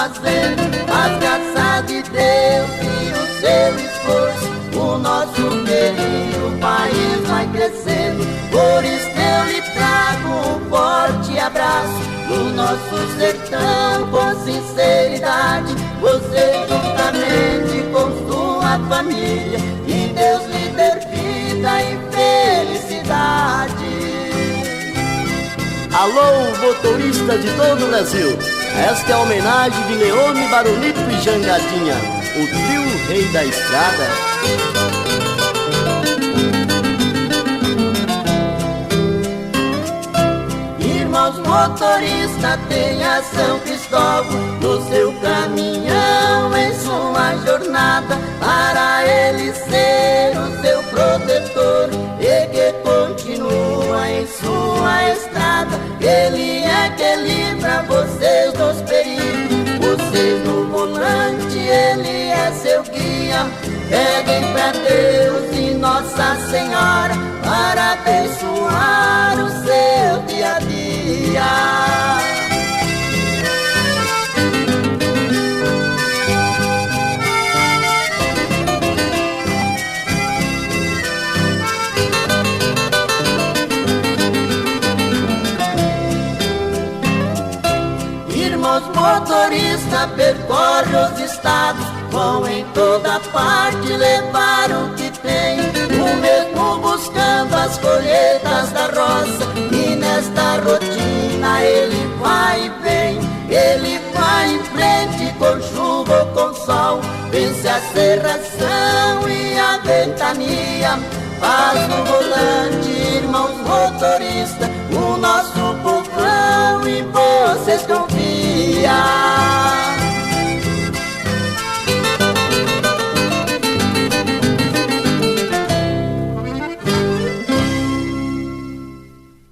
fazendo, mas graças de Deus e o seu esforço, o nosso querido país vai crescendo. Por isso eu lhe trago um forte abraço do nosso sertão com sinceridade. Você juntamente com sua família, e Deus lhe dê vida e felicidade. Alô, motoristas de todo o Brasil, esta é a homenagem de Leone, Barolito e Jangadinha, o trio rei da estrada. Irmãos motoristas, tenha São Cristóvão no seu caminhão, em sua jornada, para ele ser o seu protetor, e que continua em sua estrada. Ele é que livra vocês dos perigos, vocês no volante, ele é seu guia. Peguem pra Deus e Nossa Senhora para abençoar o seu dia a dia. Irmãos motoristas, percorre os estados, vão em toda parte levar o que tem, o mesmo buscando as colheitas da roça. E nesta rotina ele vai e vem, ele vai em frente com chuva ou com sol, vence a serração e a ventania, faz no volante, irmãos motoristas,